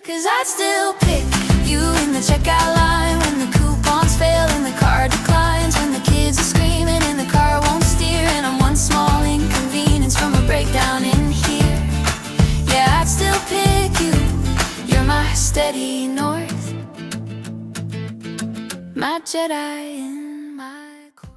'Cause I'd still pick you in the checkout line when the coupons fail and the card declines, when the kids are screaming and the car won't steer, and I'm one small inconvenience from a breakdown in here. Yeah, I'd still pick you. You're my steady north, my Jedi in my court.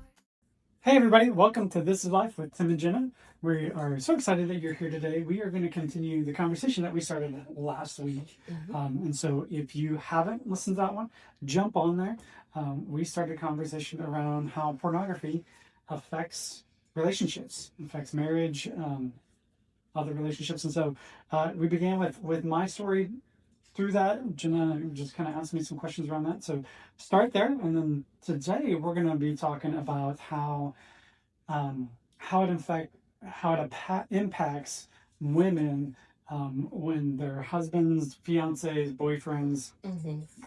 Hey everybody, welcome to This is Life with Tim and Jenna. We are so excited that you're here today. We are going to continue the conversation that we started last week. And so if you haven't listened to that one, jump on there. We started a conversation around how pornography affects relationships, affects marriage, other relationships. And so we began with my story. Through that, Jenna just kind of asked me some questions around that. So start there, and then today we're going to be talking about how it impacts women when their husbands, fiancés, boyfriends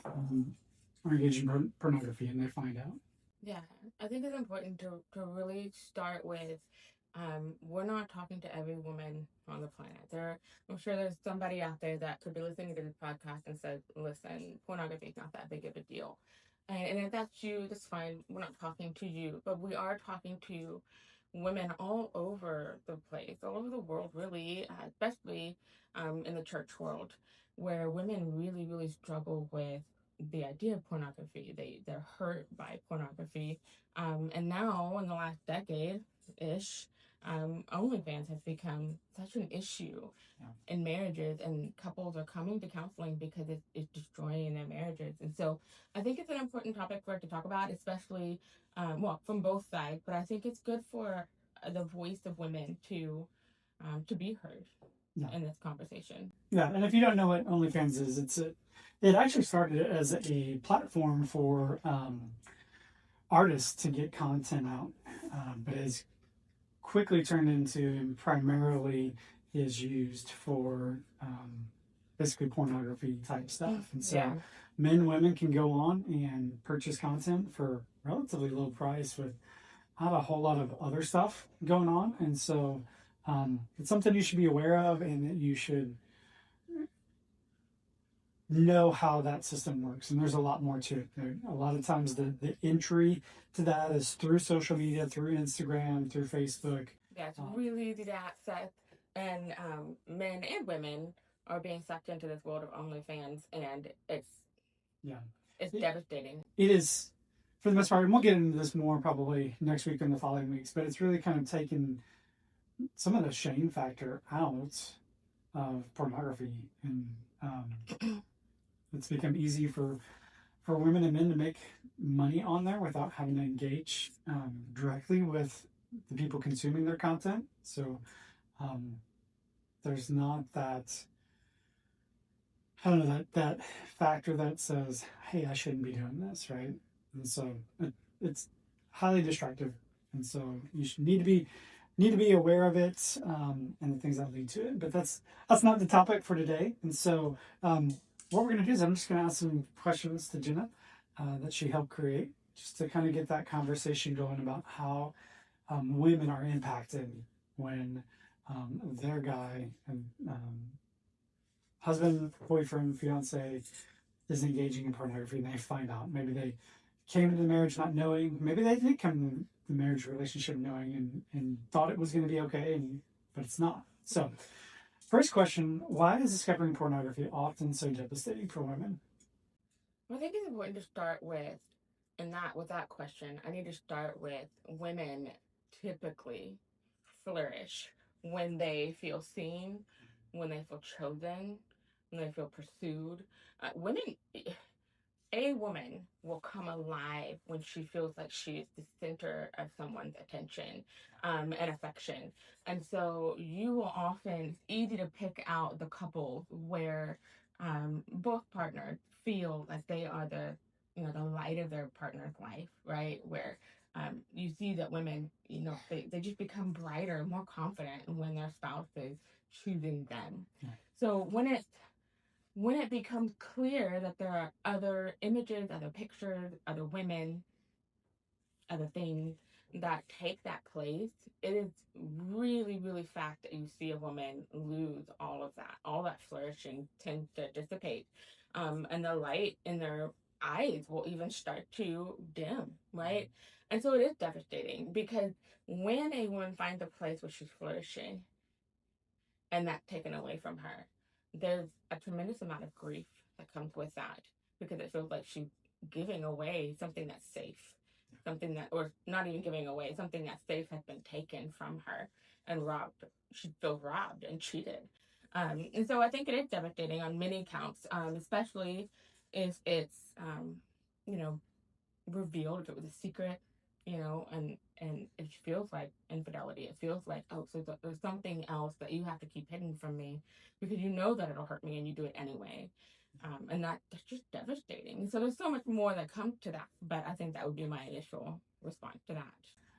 are engaged in pornography and they find out. Yeah, I think it's important to really start with we're not talking to every woman on the planet. I'm sure there's somebody out there that could be listening to this podcast and said, listen, pornography is not that big of a deal. And if that's you, that's fine. We're not talking to you, but we are talking to women all over the place, all over the world, really, especially in the church world, where women really, really struggle with the idea of pornography. They're hurt by pornography. And now in the last decade ish, OnlyFans has become such an issue in marriages, and couples are coming to counseling because it's destroying their marriages. And so I think it's an important topic for us to talk about, especially from both sides. But I think it's good for the voice of women to be heard in this conversation. Yeah, and if you don't know what OnlyFans is, it actually started as a platform for artists to get content out, but has quickly turned into primarily is used for basically pornography type stuff. And so men and women can go on and purchase content for relatively low price with not a whole lot of other stuff going on. And so it's something you should be aware of, and that you should know how that system works. And there's a lot more to it. A lot of times the entry to that is through social media, through Instagram, through Facebook. Yeah, it's really easy to access, and men and women are being sucked into this world of OnlyFans, and it's devastating. It is, for the most part, and we'll get into this more probably next week and the following weeks, but it's really kind of taken some of the shame factor out of pornography, and it's become easy for women and men to make money on there without having to engage directly with the people consuming their content. So there's not that, I don't know, that factor that says, hey, I shouldn't be doing this, right? And so it's highly destructive, and so you should need to be aware of it, and the things that lead to it. But that's not the topic for today. And so what we're going to do is I'm just going to ask some questions to Jenna that she helped create, just to kind of get that conversation going about how women are impacted when their guy and husband, boyfriend, fiance is engaging in pornography, and they find out. Maybe they came into the marriage not knowing. Maybe they did come into the marriage relationship knowing and thought it was going to be okay, but it's not. So first question, why is discovering pornography often so devastating for women? Well, I think it's important to start with that question, I need to start with women typically flourish when they feel seen, when they feel chosen, when they feel pursued. A woman will come alive when she feels like she is the center of someone's attention and affection. And so you will often, it's easy to pick out the couples where both partners feel like they are the light of their partner's life, right? Where you see that women, they just become brighter, more confident when their spouse is choosing them. Right. So when it becomes clear that there are other images, other pictures, other women, other things that take that place, it is really, really fast that you see a woman lose all of that. All that flourishing tends to dissipate. And the light in their eyes will even start to dim, right? And so it is devastating because when a woman finds a place where she's flourishing and that's taken away from her, there's a tremendous amount of grief that comes with that because it feels like she's giving away something that's safe, something that, or not even giving away, something that's safe has been taken from her and robbed. She feels robbed and cheated. And so I think it is devastating on many counts, especially if it's, you know, revealed, if it was a secret, and it feels like infidelity. It feels like, oh, so there's something else that you have to keep hidden from me because you know that it'll hurt me and you do it anyway. And that's just devastating. So there's so much more that comes to that, but I think that would be my initial response to that.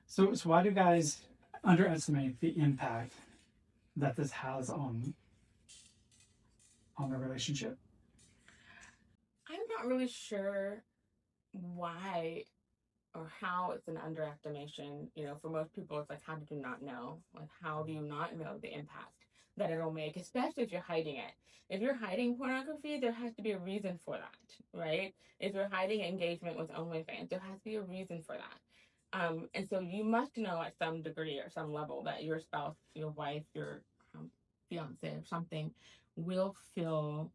So why do guys underestimate the impact that this has on the relationship? I'm not really sure why or how it's an underestimation. For most people, it's like, how did you not know? Like, how do you not know the impact that it'll make, especially if you're hiding it? If you're hiding pornography, there has to be a reason for that, right? If you're hiding engagement with OnlyFans, there has to be a reason for that. And so you must know at some degree or some level that your spouse, your wife, your fiance or something will feel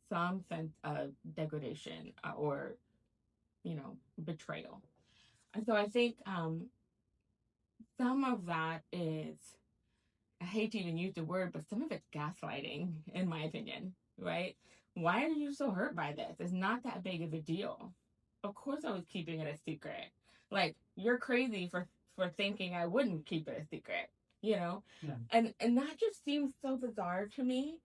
some sense of degradation or, betrayal. And so I think some of that is, I hate to even use the word, but some of it's gaslighting, in my opinion, right? Why are you so hurt by this? It's not that big of a deal. Of course I was keeping it a secret. Like, you're crazy for thinking I wouldn't keep it a secret, you know? Yeah. And that just seems so bizarre to me.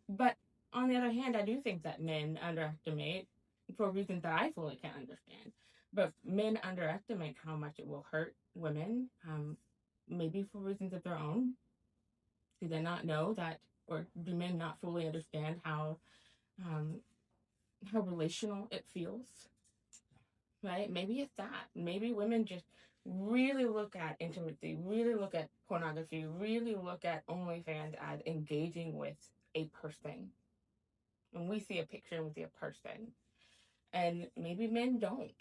But on the other hand, I do think that men underestimate for reasons that I fully can't understand. But men underestimate how much it will hurt women, maybe for reasons of their own. Do they not know that, or do men not fully understand um, how relational it feels? Right? Maybe it's that. Maybe women just really look at intimacy, really look at pornography, really look at OnlyFans as engaging with a person. When we see a picture and we see a person, and maybe men don't.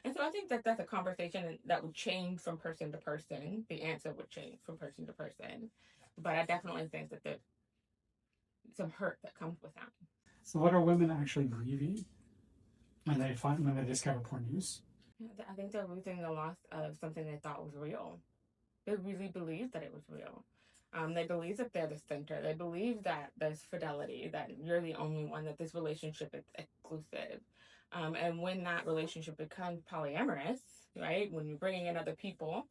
And so I think that that's a conversation that would change from person to person. The answer would change from person to person, but I definitely think that there's some hurt that comes with that. So what are women actually grieving when they discover porn use? I think they're losing the loss of something they thought was real. They really believe that it was real. They believe that they're the center. They believe that there's fidelity, that you're the only one, that this relationship is exclusive. And when that relationship becomes polyamorous, right, when you're bringing in other people,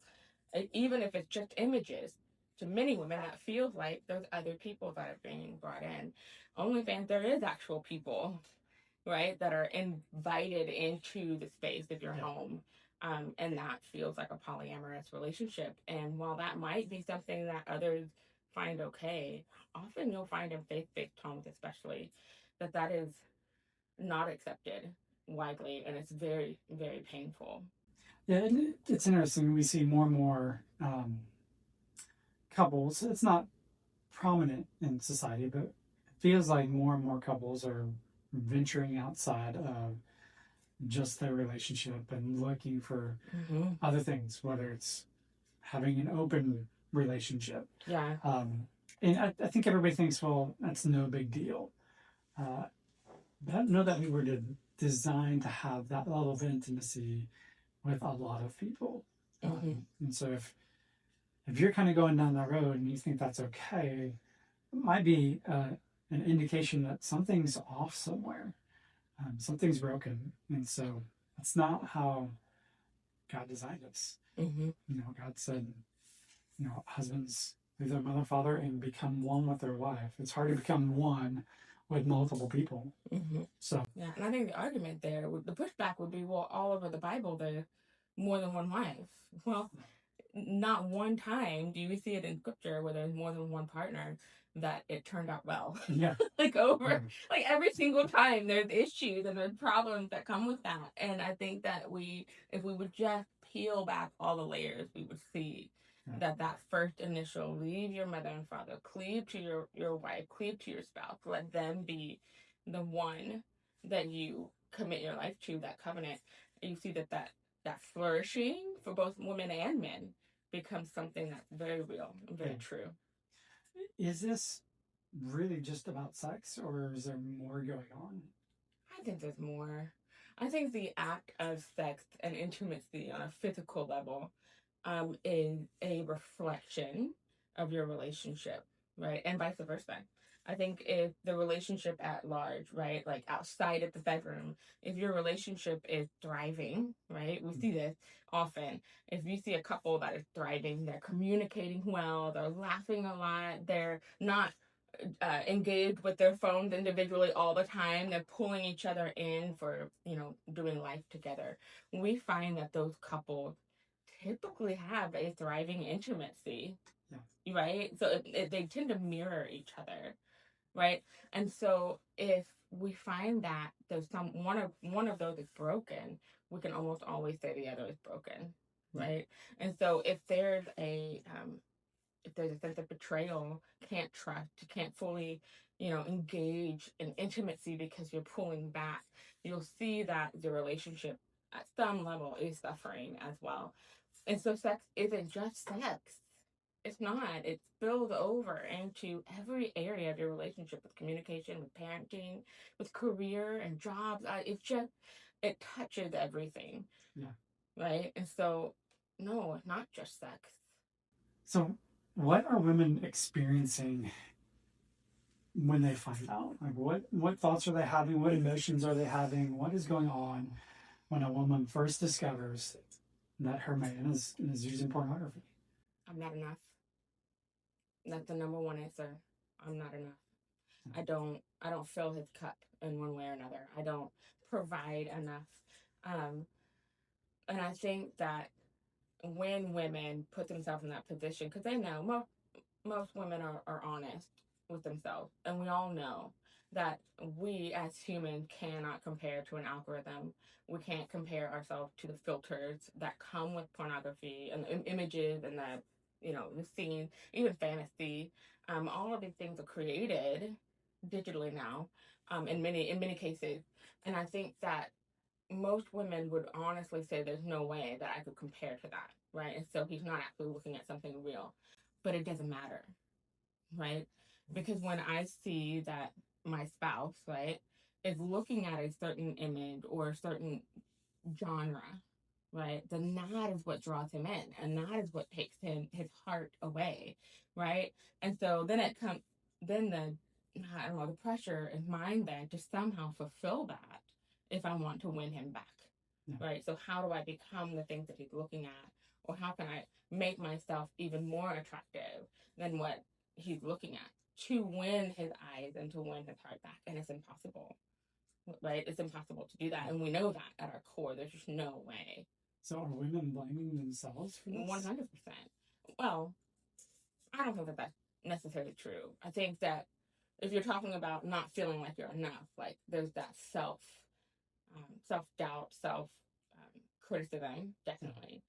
even if it's just images, to many women, that feels like there's other people that are being brought in. OnlyFans, there is actual people, right, that are invited into the space of your home. And that feels like a polyamorous relationship. And while that might be something that others find okay, often you'll find in faith-based homes, especially, that is not accepted widely, and it's very, very painful. Yeah, and it's interesting. We see more and more couples. It's not prominent in society, but it feels like more and more couples are venturing outside of just their relationship and looking for other things, whether it's having an open relationship. Yeah. And I think everybody thinks, well, that's no big deal. But I don't know that we were designed to have that level of intimacy with a lot of people. And so if you're kind of going down that road and you think that's okay, it might be an indication that something's off somewhere. Something's broken. And so that's not how God designed us. God said, husbands leave their mother and father and become one with their wife. It's hard to become one with multiple people. So yeah, and I think the argument there, the pushback would be, well, all over the Bible, there's more than one wife. Well, not one time do you see it in scripture where there's more than one partner that it turned out well. Yeah. Like every single time there's issues and there's problems that come with that. And I think that if we would just peel back all the layers, we would see that first initial leave your mother and father, cleave to your wife, cleave to your spouse, let them be the one that you commit your life to, that covenant. And you see that flourishing for both women and men becomes something that's very real and very true. Is this really just about sex, or is there more going on? I think there's more. I think the act of sex and intimacy on a physical level is a reflection of your relationship, right? And vice versa. I think if the relationship at large, right, like outside of the bedroom, if your relationship is thriving, right, we see this often. If you see a couple that is thriving, they're communicating well, they're laughing a lot, they're not engaged with their phones individually all the time, they're pulling each other in for, doing life together. We find that those couples typically have a thriving intimacy, right? So they tend to mirror each other, right? And so if we find that there's one of those is broken, we can almost always say the other is broken, right? And so if there's a sense of betrayal, can't trust, can't fully, engage in intimacy because you're pulling back, you'll see that the relationship at some level is suffering as well. And so sex isn't just sex. It's not. It spills over into every area of your relationship, with communication, with parenting, with career and jobs. It touches everything. Yeah. Right? And so, no, it's not just sex. So, what are women experiencing when they find out? Like, what thoughts are they having? What emotions are they having? What is going on when a woman first discovers that her man is using pornography? I'm not enough. That's the number one answer. I'm not enough. I don't fill his cup in one way or another. I don't provide enough. Um, and I think that when women put themselves in that position, because they know most women are honest with themselves, and we all know that we as humans cannot compare to an algorithm. We can't compare ourselves to the filters that come with pornography and the images and the scene, even fantasy. All of these things are created digitally now, in many cases, and I think that most women would honestly say there's no way that I could compare to that, right? And so he's not actually looking at something real, but it doesn't matter, right? Because when I see that my spouse, right, is looking at a certain image or a certain genre, right, then that is what draws him in, and that is what takes his heart away, right? And so then it comes, then I don't know, the pressure is mine then to somehow fulfill that if I want to win him back, right? So how do I become the things that he's looking at, or how can I make myself even more attractive than what he's looking at to win his eyes and to win his heart back? And it's impossible, right? It's impossible to do that, and we know that at our core. There's just no way. So, are women blaming themselves for this? 100%. Well, I don't think that that's necessarily true. I think that if you're talking about not feeling like you're enough, like there's that self doubt, self criticism, definitely.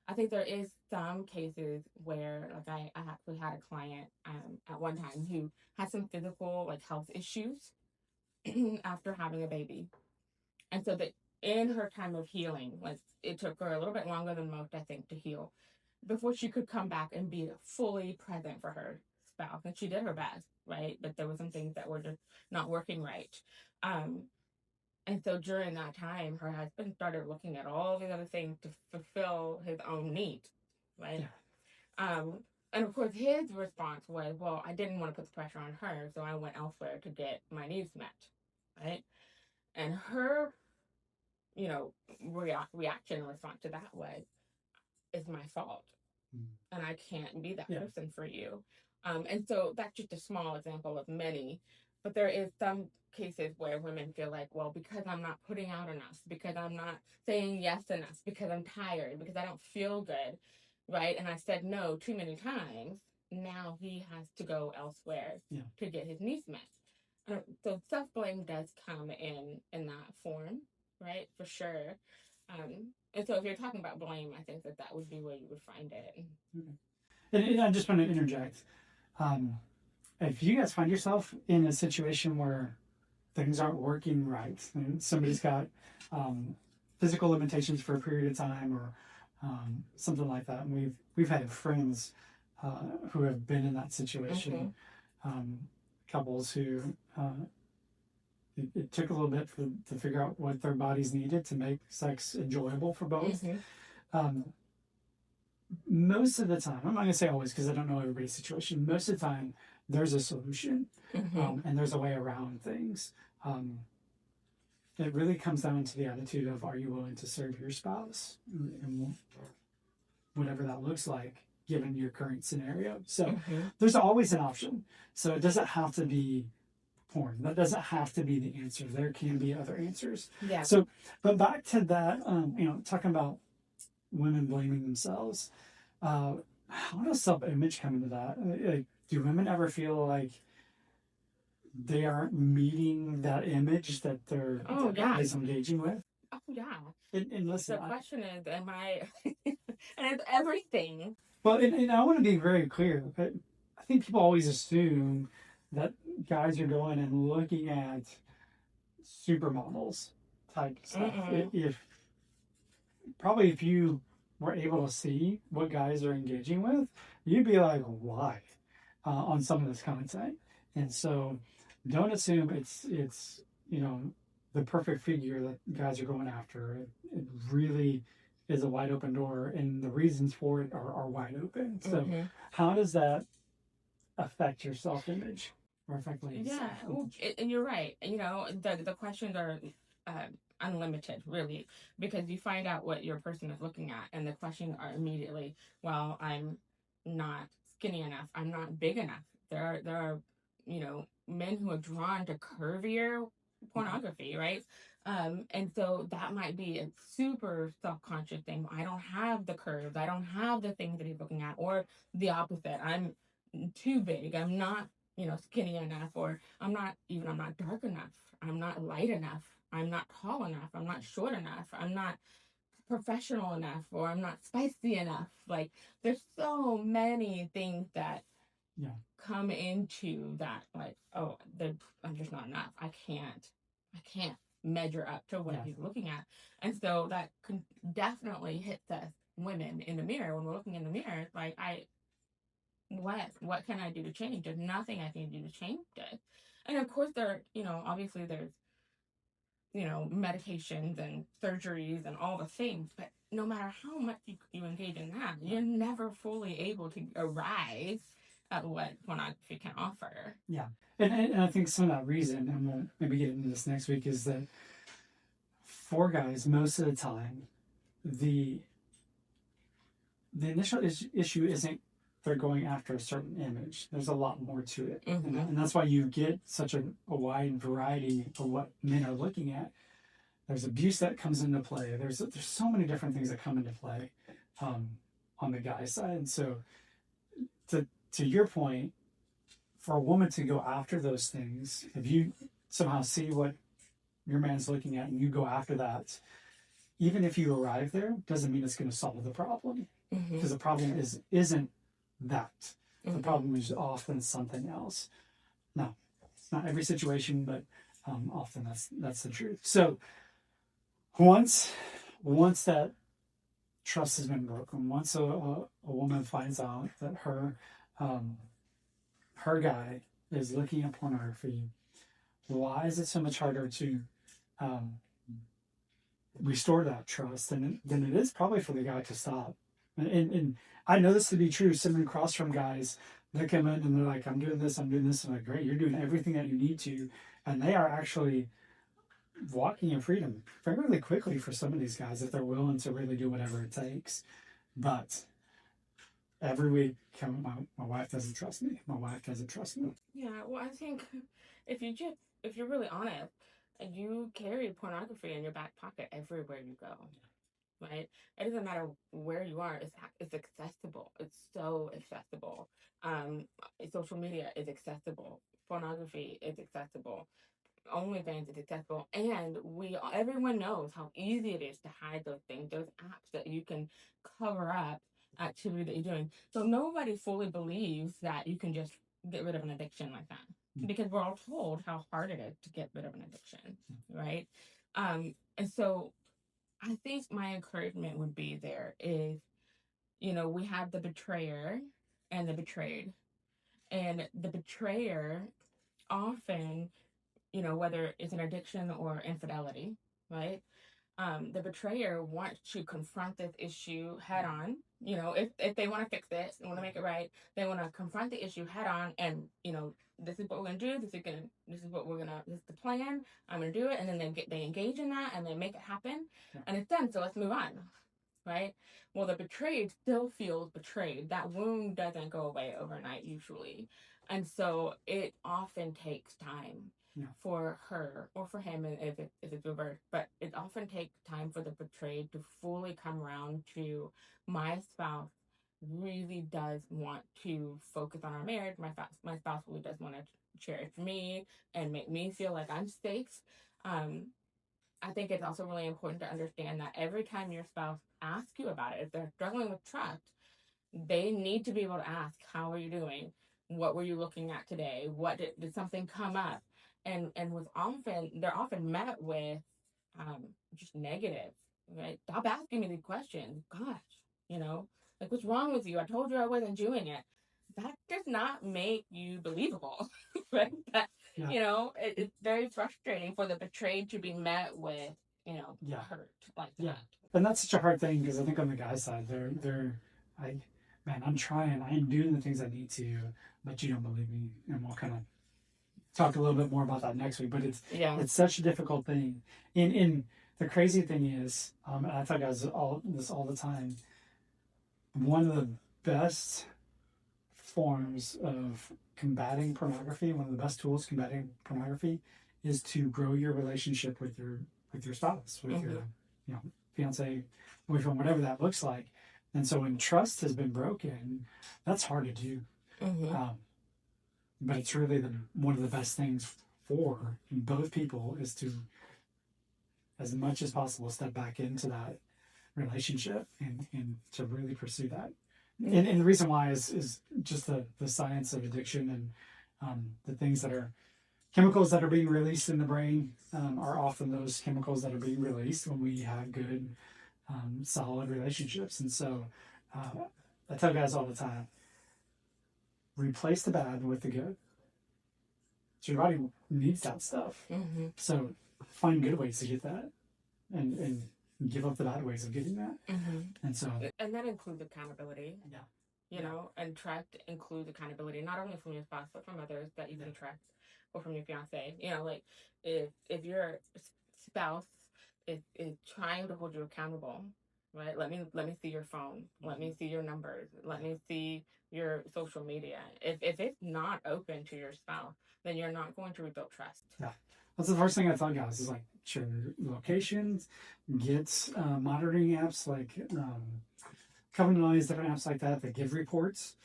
I think there is some cases where, like, I actually had a client at one time who had some physical, like, health issues after having a baby. And so that in her time of healing, like, it took her a little bit longer than most, I think, to heal before she could come back and be fully present for her spouse. And she did her best, right? But there were some things that were just not working right. And so during that time, her husband started looking at all these other things to fulfill his own needs, right? And of course, his response was, well, I didn't want to put the pressure on her, so I went elsewhere to get my needs met, right? And her, reaction and response to that was, it's my fault. And I can't be that person for you. And so that's just a small example of many. But there is some cases where women feel like, well, because I'm not putting out enough, because I'm not saying yes enough, because I'm tired, because I don't feel good, right? And I said no too many times. Now he has to go elsewhere to get his needs met. So self blame does come in that form, right? For sure. And so if you're talking about blame, I think that would be where you would find it. And I just want to interject. Um, if you guys find yourself in a situation where things aren't working right, and somebody's got um, physical limitations for a period of time, or something like that, and we've had friends who have been in that situation. Couples who it took a little bit to figure out what their bodies needed to make sex enjoyable for both. Um, most of the time, I'm not going to say always because I don't know everybody's situation. Most of the time, there's a solution, and there's a way around things. It really comes down to the attitude of, are you willing to serve your spouse, and whatever that looks like given your current scenario. So there's always an option. So it doesn't have to be porn. That doesn't have to be the answer. There can be other answers. Yeah. So, but back to that, talking about women blaming themselves. How does self-image come into that? Do women ever feel like they aren't meeting that image that their guy is engaging with? Oh yeah. And listen, the question is, am I? And it's everything. Well, and I want to be very clear. I think people always assume that guys are going and looking at supermodels type stuff. If you were able to see what guys are engaging with, you'd be like, why? On some of this content. And so don't assume it's the perfect figure that guys are going after. It really is a wide open door, and the reasons for it are wide open. So how does that affect your self-image or affect ladies? Yeah, well, and you're right. The questions are unlimited, really, because you find out what your person is looking at, and the questions are immediately, well, I'm not skinny enough, I'm not big enough. There are men who are drawn to curvier pornography, right? And so that might be a super self-conscious thing. I don't have the curves, I don't have the things that he's looking at, or the opposite. I'm too big, I'm not skinny enough, or I'm not dark enough, I'm not light enough, I'm not tall enough, I'm not short enough, I'm not professional enough, or I'm not spicy enough. Like, there's so many things that come into that, like, oh, I'm just not enough. I can't measure up to what he's looking at. And so that can definitely hits us women in the mirror when we're looking in the mirror. It's like, what can I do to change? There's nothing I can do to change it. And of course obviously there's medications and surgeries and all the things, but no matter how much you engage in that, you're never fully able to arrive at what pornography can offer. Yeah. And I think some of that reason, and we'll maybe get into this next week, is that for guys, most of the time, the initial issue isn't they're going after a certain image. There's a lot more to it. And that's why you get such a wide variety of what men are looking at. There's abuse that comes into play. There's so many different things that come into play on the guy's side. And so to your point, for a woman to go after those things, if you somehow see what your man's looking at and you go after that, even if you arrive there, doesn't mean it's going to solve the problem. Because the problem isn't that. The problem is often something else. Now, it's not every situation, but often that's the truth. So once that trust has been broken, once a woman finds out that her guy is looking at pornography, why is it so much harder to restore that trust than it is probably for the guy to stop? And I know this to be true, sitting across from guys that come in and they're like, I'm doing this. I'm like, great, you're doing everything that you need to. And they are actually walking in freedom fairly quickly for some of these guys if they're willing to really do whatever it takes. But every week, my wife doesn't trust me. My wife doesn't trust me. Yeah, well, I think if you're really honest, you carry pornography in your back pocket everywhere you go. Right? It doesn't matter where you are. It's accessible. It's so accessible. Social media is accessible. Pornography is accessible. OnlyFans is successful, and everyone knows how easy it is to hide those things, those apps that you can cover up activity that you're doing. So nobody fully believes that you can just get rid of an addiction like that, because we're all told how hard it is to get rid of an addiction, right? And so I think my encouragement would be there is, we have the betrayer and the betrayed, and the betrayer often, whether it's an addiction or infidelity, right? The betrayer wants to confront this issue head on. If they want to fix it, they want to make it right, they want to confront the issue head on, and this is what we're gonna do. This is the plan. I'm gonna do it, and then they engage in that, and they make it happen, and it's done. So let's move on, right? Well, the betrayed still feels betrayed. That wound doesn't go away overnight, usually, and so it often takes time for her or for him, if it's reversed. But it often takes time for the betrayed to fully come around to, my spouse really does want to focus on our marriage. My spouse really does want to cherish me and make me feel like I'm safe. I think it's also really important to understand that every time your spouse asks you about it, if they're struggling with trust, they need to be able to ask, how are you doing? What were you looking at today? What did something come up? And they're often met with just negative, right? Stop asking me these questions. Gosh, like, what's wrong with you? I told you I wasn't doing it. That does not make you believable, right? It's very frustrating for the betrayed to be met with, hurt like that. And that's such a hard thing, because I think on the guy's side, I, man, I'm trying, I am doing the things I need to, but you don't believe me, and we'll kind of talk a little bit more about that next week. But it's such a difficult thing. In the crazy thing is, and I tell guys all the time, one of the best forms of combating pornography, one of the best tools combating pornography, is to grow your relationship with your spouse, with your fiance, boyfriend, whatever that looks like. And so when trust has been broken, that's hard to do. But it's really one of the best things for both people, is to, as much as possible, step back into that relationship and to really pursue that. And the reason why is just the science of addiction, and the things that are chemicals that are being released in the brain are often those chemicals that are being released when we have good, solid relationships. And so I tell guys all the time, replace the bad with the good. So your body needs that stuff. So find good ways to get that, and give up the bad ways of getting that. And that includes accountability. And try to include accountability, not only from your spouse, but from others that you can trust, or from your fiance. Like, if your spouse is trying to hold you accountable, right? Let me see your phone. Let me see your numbers. Let me see your social media. If it's not open to your spouse, then you're not going to rebuild trust. That's the first thing I tell guys, is like, share locations, get monitoring apps like Covenant, all these different apps like that give reports.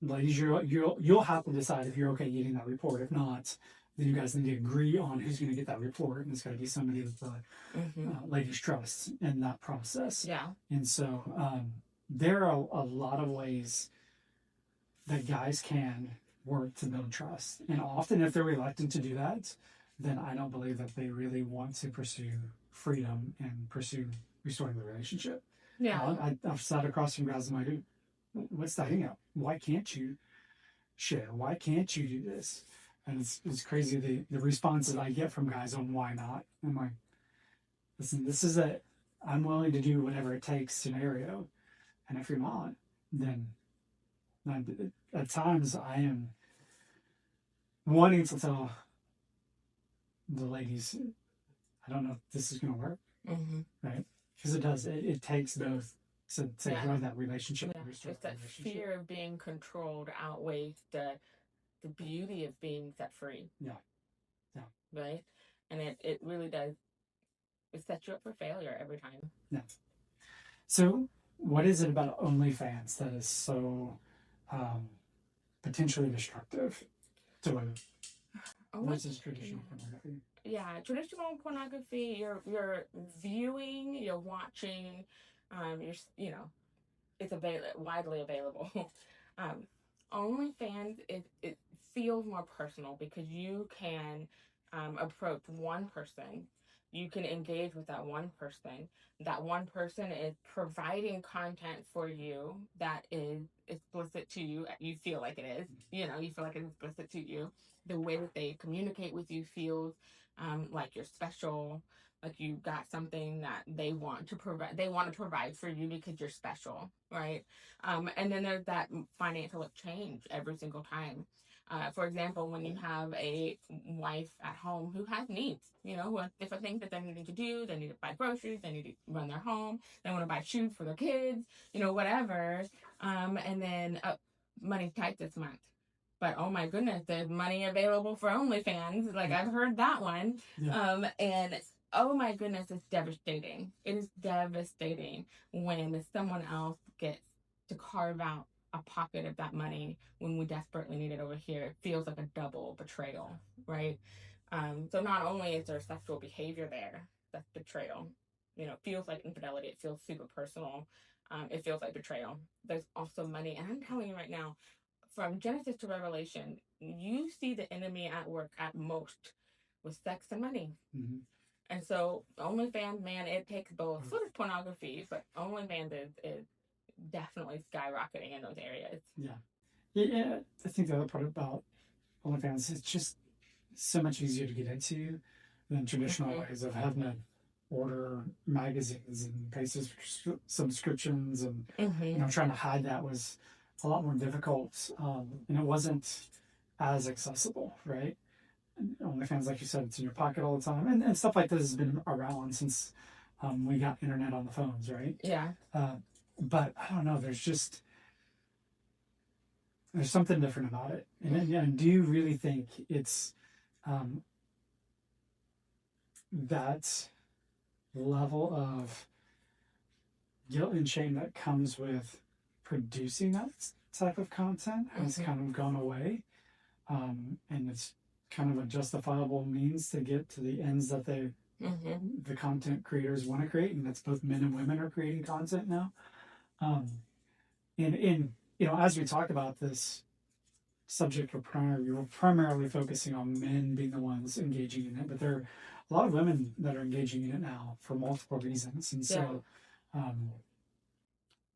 Ladies, you'll have to decide if you're okay getting that report. If not, then you guys need to agree on who's going to get that report, and it's got to be somebody that ladies trust in that process. And so there are a lot of ways that guys can work to build trust, and often if they're reluctant to do that, then I don't believe that they really want to pursue freedom and pursue restoring the relationship. I've sat across from guys and I'm like, what's the hang up? Why can't you share? Why can't you do this? And it's crazy the responses I get from guys on why not. I'm like, listen, this is I'm willing to do whatever it takes scenario. And if you're not, then at times I am wanting to tell the ladies, I don't know if this is going to work, right? Because it does. It takes both to grow that relationship. It's that fear of being controlled outweighs the beauty of being set free. Right? And it really does. It sets you up for failure every time. So what is it about OnlyFans that is so potentially destructive to women? versus traditional pornography. Yeah, traditional pornography, you're viewing, you're watching, it's widely available. um, OnlyFans, it feels more personal because you can approach one person. You can engage with that one person. That one person is providing content for you that is explicit to you. You feel like it is. You feel like it's explicit to you. The way that they communicate with you feels like you're special, like you got something that they want to provide for you because you're special, right? And then there's that financial exchange every single time. For example, when you have a wife at home who has needs, who has different things that they're needing to do, they need to buy groceries, they need to run their home, they want to buy shoes for their kids, whatever. And then money's tight this month. But oh my goodness, there's money available for OnlyFans. Like I've heard that one. Yeah. And oh my goodness, it's devastating. It is devastating when someone else gets to carve out a pocket of that money when we desperately need it over here. It feels like a double betrayal, right? So not only is there sexual behavior there, that's betrayal. It feels like infidelity. It feels super personal. It feels like betrayal. There's also money. And I'm telling you right now, from Genesis to Revelation, you see the enemy at work at most with sex and money. Mm-hmm. And so OnlyFans, man, it takes both. So does pornography, but OnlyFans is definitely skyrocketing in those areas. Yeah. I think the other part about OnlyFans is just so much easier to get into than traditional ways of having to order magazines and pay subscriptions, and trying to hide that was a lot more difficult, and it wasn't as accessible, right? OnlyFans, like you said, it's in your pocket all the time, and stuff like this has been around since we got internet on the phones, right? Yeah. But I don't know. There's something different about it, and do you really think it's that level of guilt and shame that comes with producing that type of content has kind of gone away, and it's kind of a justifiable means to get to the ends that the content creators want to create, and that's both men and women are creating content now. And as we talk about this subject of pornography, we're primarily focusing on men being the ones engaging in it, but there are a lot of women that are engaging in it now for multiple reasons, and so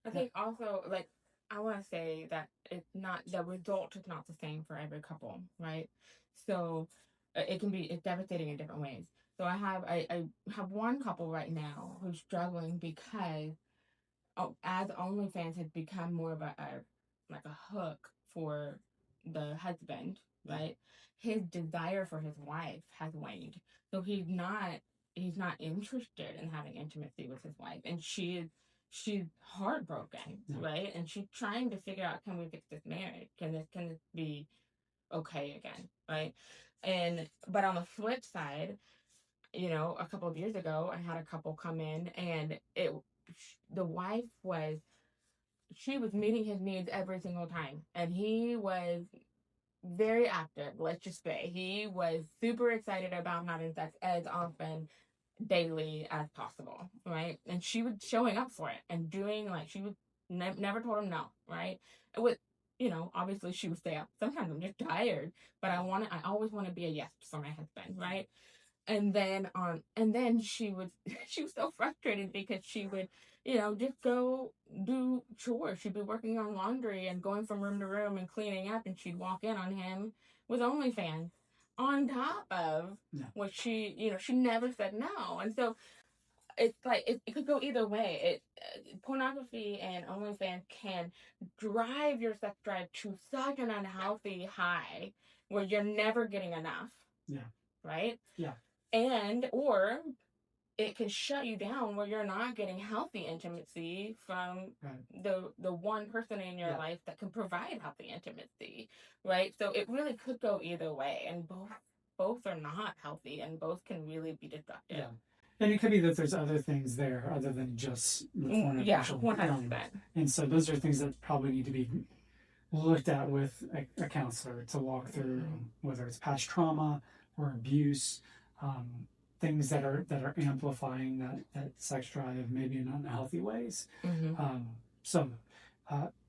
I think also, like, I want to say that the result is not the same for every couple, right? So it's devastating in different ways. So I have one couple right now who's struggling because as OnlyFans has become more of a hook for the husband, right? His desire for his wife has waned. So he's not interested in having intimacy with his wife. And she's heartbroken, right? And she's trying to figure out, can we fix this marriage? Can this be okay again, right? But on the flip side, a couple of years ago, I had a couple come in, and the wife was meeting his needs every single time, and he was very active. Let's just say he was super excited about having sex as often daily as possible, right? And she was showing up for it and doing, like, she was never told him no, right? With obviously she would stay up. Sometimes I'm just tired, but I always want to be a yes for my husband, right? And then she was she was so frustrated because she would just go do chores. She'd be working on laundry and going from room to room and cleaning up, and she'd walk in on him with OnlyFans on top of what she never said no. And so it's like it could go either way. Pornography and OnlyFans can drive your sex drive to such an unhealthy high where you're never getting enough. Yeah. Right? Yeah. Or it can shut you down where you're not getting healthy intimacy from the one person in your life that can provide healthy intimacy, right? So it really could go either way, and both are not healthy, and both can really be destructive. Yeah. And it could be that there's other things there other than just the porn. Yeah, 100%. And so those are things that probably need to be looked at with a counselor to walk through whether it's past trauma or abuse, um, things that are amplifying that sex drive, maybe in unhealthy ways. So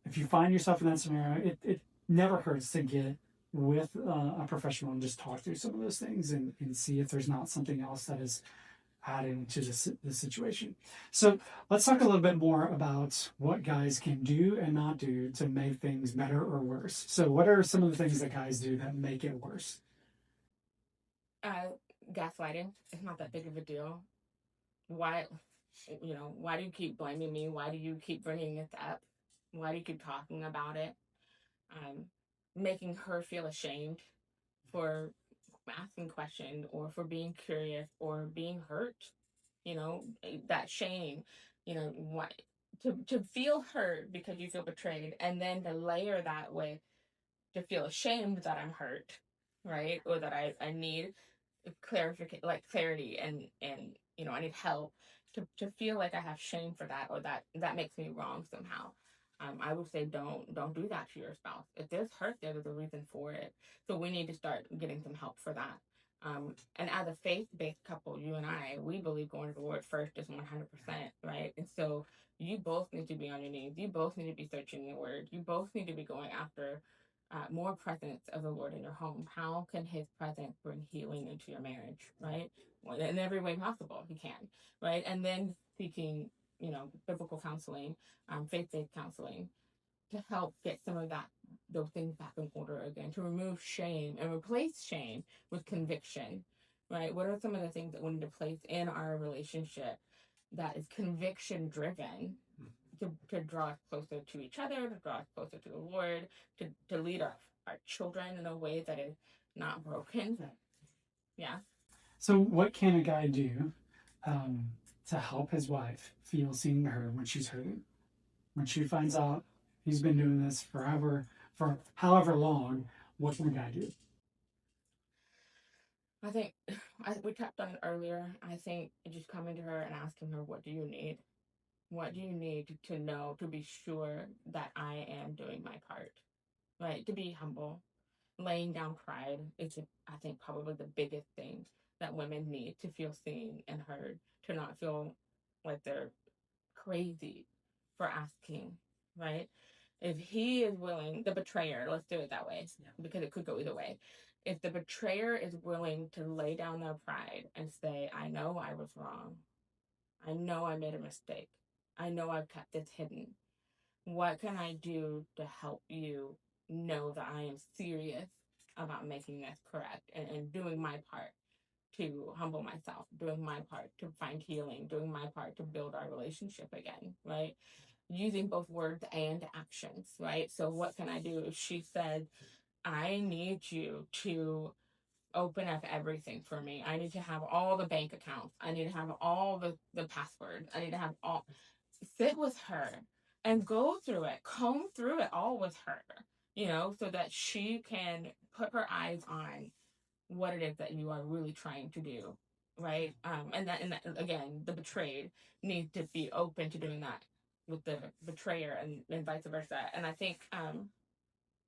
if you find yourself in that scenario, it never hurts to get with a professional and just talk through some of those things and see if there's not something else that is adding to the situation. So let's talk a little bit more about what guys can do and not do to make things better or worse. So what are some of the things that guys do that make it worse? Gaslighting is not that big of a deal. Why, why do you keep blaming me? Why do you keep bringing this up? Why do you keep talking about it? Um, Making her feel ashamed for asking questions or for being curious or being hurt. That shame. Why to feel hurt because you feel betrayed, and then to layer that with to feel ashamed that I'm hurt, right? Or that I need clarification, like clarity, and I need help. To feel like I have shame for that, or that makes me wrong somehow. I would say don't do that to your spouse. If there's hurt there, there's a reason for it. So we need to start getting some help for that. And as a faith-based couple, you and I, we believe going to the Lord first is 100%, right? And so you both need to be on your knees. You both need to be searching the Word. You both need to be going after more presence of the Lord in your home. How can His presence bring healing into your marriage, right? Well, in every way possible, He can, right? And then seeking, biblical counseling, faith-based counseling, to help get some of those things back in order again, to remove shame and replace shame with conviction, right? What are some of the things that we need to place in our relationship that is conviction driven, to draw us closer to each other, to draw us closer to the Lord, to lead our children in a way that is not broken? Yeah. So what can a guy do um, to help his wife feel seen and heard when she's hurting? When she finds out he's been doing this for however long, what can a guy do? I think we touched on it earlier. I think just coming to her and asking her, what do you need? What do you need to know to be sure that I am doing my part? Right? To be humble. Laying down pride is, I think, probably the biggest thing that women need to feel seen and heard, to not feel like they're crazy for asking, right? If he is willing, the betrayer, let's do it that way, because it could go either way. If the betrayer is willing to lay down their pride and say, I know I was wrong, I know I made a mistake, I know I've kept this hidden, what can I do to help you know that I am serious about making this correct, and doing my part to humble myself, doing my part to find healing, doing my part to build our relationship again, right? Using both words and actions, right? So, what can I do? If she said, I need you to open up everything for me, I need to have all the bank accounts, I need to have all the passwords, I need to have all, sit with her and go through it, comb through it all with her, so that she can put her eyes on what it is that you are really trying to do, right? And that again, the betrayed need to be open to doing that with the betrayer, and vice versa. And I think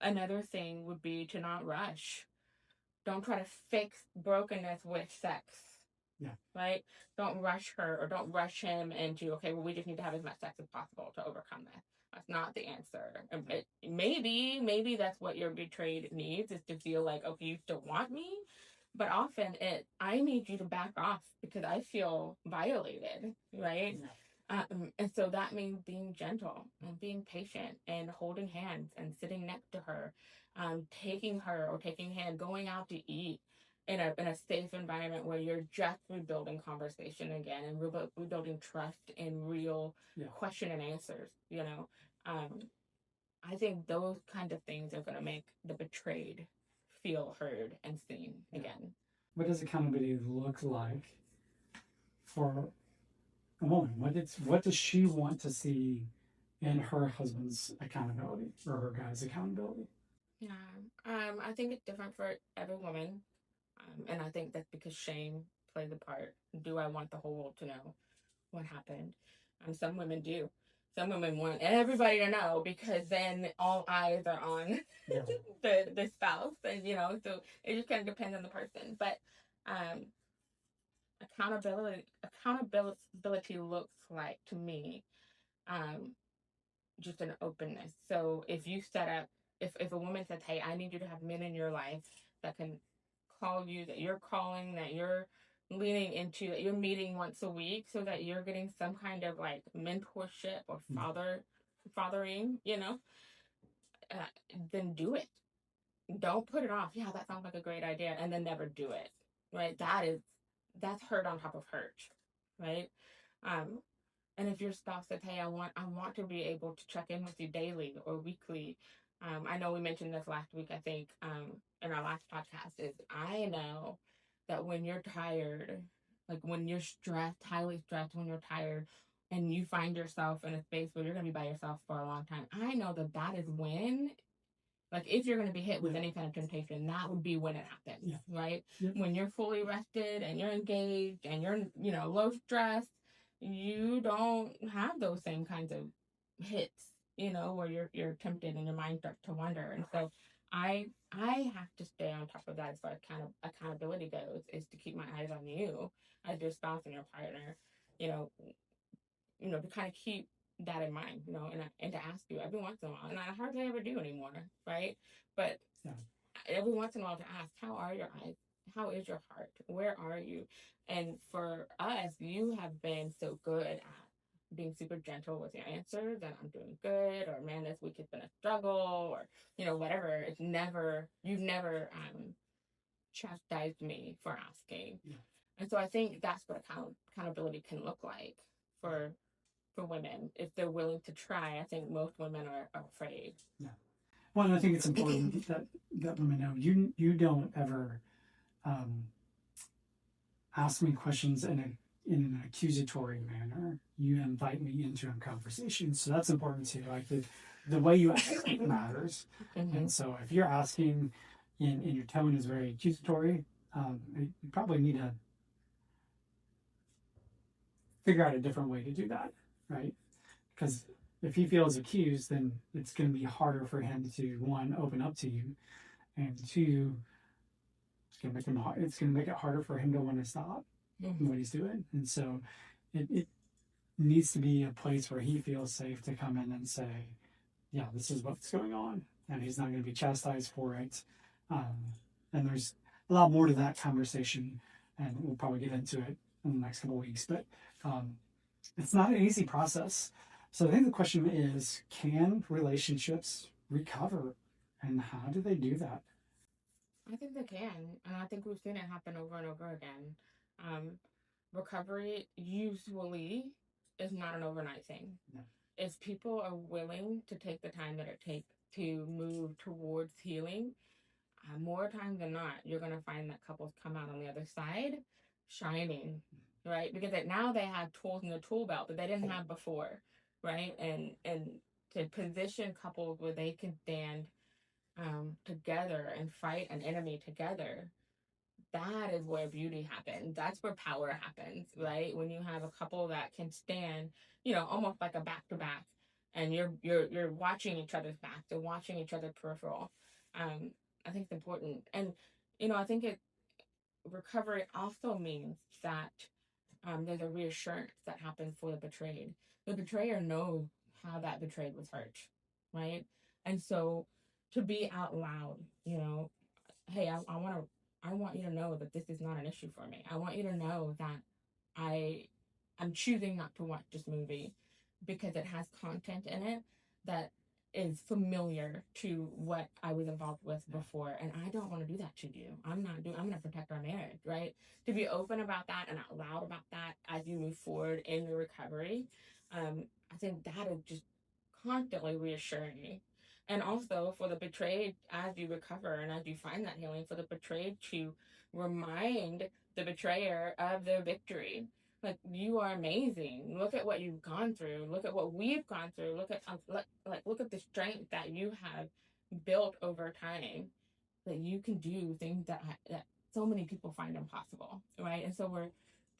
another thing would be to not rush. Don't try to fix brokenness with sex. Yeah. Right? Don't rush her or don't rush him into, okay, well, we just need to have as much sex as possible to overcome this. That's not the answer. Maybe that's what your betrayed needs, is to feel like, okay, you still want me, but often I need you to back off because I feel violated, right? Yeah. And so that means being gentle and being patient and holding hands and sitting next to her, taking her or taking hand, going out to eat in a safe environment where you're just rebuilding conversation again and rebuilding trust in real question and answers. I think those kind of things are going to make the betrayed feel heard and seen again. What does accountability look like for a woman? What does she want to see in her husband's accountability or her guy's accountability? Yeah, I think it's different for every woman, and I think that's because shame plays a part. Do I want the whole world to know what happened? Some women do. some women want everybody to know because then all eyes are on Yeah. the spouse, and so it just kind of depends on the person. But um, accountability looks like to me um, just an openness. So if you set up, if a woman says, "Hey, I need you to have men in your life that can call you, that you're calling, that you're leaning into, that you're meeting once a week, so that you're getting some kind of like mentorship or fathering, uh, then do it. Don't put it off. Yeah, that sounds like a great idea, and then never do it. Right? That's hurt on top of hurt. Right? Um, and if your spouse says, "Hey, I want to be able to check in with you daily or weekly," I know we mentioned this last week. I think in our last podcast is I know that when you're tired, like when you're stressed, highly stressed, when you're tired, and you find yourself in a space where you're going to be by yourself for a long time, I know that that is when, like, if you're going to be hit with any kind of temptation, that would be when it happens, right? When you're fully rested and you're engaged and you're, low stress, you don't have those same kinds of hits, where you're tempted and your mind starts to wander. And so I have to stay on top of that as far as kind of accountability goes, is to keep my eyes on you as your spouse and your partner, you know, to kind of keep that in mind, and to ask you every once in a while, and I hardly ever do anymore, right? But every once in a while to ask, how are your eyes? How is your heart? Where are you? And for us, you have been so good at being super gentle with your answers, and I'm doing good, or man, this week has been a struggle, or whatever. You've never chastised me for asking. And so I think that's what accountability can look like for women if they're willing to try. I think most women are afraid. Yeah. Well, and I think it's important that women know you don't ever ask me questions in an accusatory manner. You invite me into a conversation, so that's important too. Like the way you ask matters. And so if you're asking in your tone is very accusatory, you probably need to figure out a different way to do that, right? Because if he feels accused, then it's going to be harder for him to, one, open up to you, and two, it's going to make it harder for him to want to stop what he's doing. And so it needs to be a place where he feels safe to come in and say, yeah, this is what's going on, and he's not going to be chastised for it. And there's a lot more to that conversation, and we'll probably get into it in the next couple of weeks. But it's not an easy process. So I think the question is, can relationships recover, and how do they do that? I think they can, and I think we've seen it happen over and over again. Recovery usually is not an overnight thing. No. If people are willing to take the time that it takes to move towards healing, more times than not, you're going to find that couples come out on the other side shining, right? Because now they have tools in the tool belt that they didn't have before, right? And to position couples where they can stand together and fight an enemy together, that is where beauty happens. That's where power happens, right? When you have a couple that can stand, almost like a back to back, and you're watching each other's backs, they're watching each other's peripheral. I think it's important, and I think recovery also means that there's a reassurance that happens for the betrayed. The betrayer knows how that betrayed was hurt, right? And so to be out loud, hey, I want you to know that this is not an issue for me. I want you to know that I'm choosing not to watch this movie because it has content in it that is familiar to what I was involved with before, and I don't want to do that to you. I'm going to protect our marriage, right? To be open about that and out loud about that as you move forward in your recovery, I think that is just constantly reassuring. And also for the betrayed, as you recover and as you find that healing, for the betrayed to remind the betrayer of their victory. Like, you are amazing. Look at what you've gone through. Look at what we've gone through. Look at the strength that you have built over time. That you can do things that so many people find impossible, right? And so we're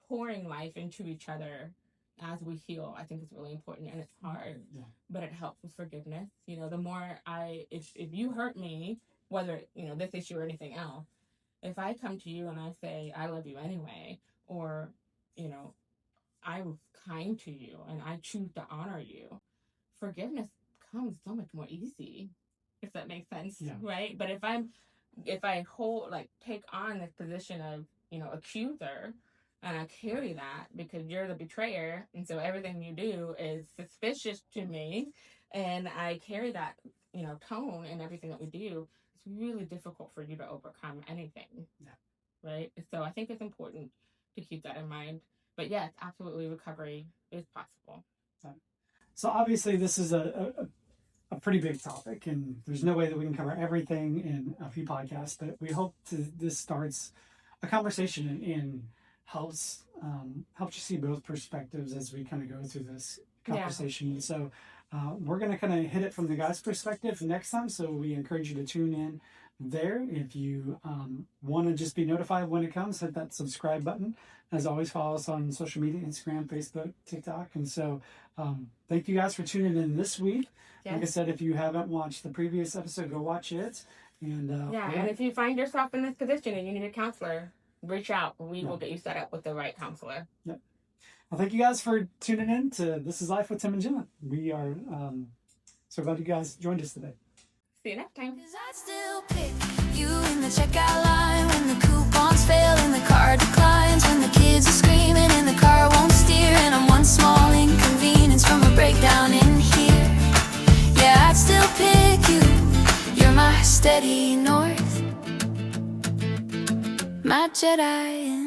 pouring life into each other as we heal, I think it's really important, and it's hard, Yeah. but it helps with forgiveness. You know, the more if you hurt me, whether, you know, this issue or anything else, if I come to you and I say, I love you anyway, or, you know, I was kind to you and I choose to honor you, forgiveness comes so much more easy, if that makes sense. Yeah. Right? But if I take on this position of, you know, accuser, and I carry that because you're the betrayer, and so everything you do is suspicious to me, and I carry that, you know, tone in everything that we do, it's really difficult for you to overcome anything. Yeah. Right? So I think it's important to keep that in mind. But yes, absolutely, recovery is possible. So obviously this is a pretty big topic, and there's no way that we can cover everything in a few podcasts, but we hope this starts a conversation and helps you see both perspectives as we kind of go through this conversation. Yeah. So we're going to kind of hit it from the guy's perspective next time, so we encourage you to tune in there. If you want to just be notified when it comes, hit that subscribe button. As always, follow us on social media, Instagram, Facebook, TikTok. And so thank you guys for tuning in this week. Yes. Like I said, if you haven't watched the previous episode, go watch it. And and if you find yourself in this position and you need a counselor, reach out. We will get you set up with the right counselor. Yep. Well, thank you guys for tuning in to This is Life with Tim and Jenna. We are so glad you guys joined us today. See you next time. 'Cause I'd still pick you in the checkout line when the coupons fail and the card declines, when the kids are screaming and the car won't steer, and I'm one small inconvenience from a breakdown in here. Yeah, I'd still pick you. You're my steady north, my Jedi.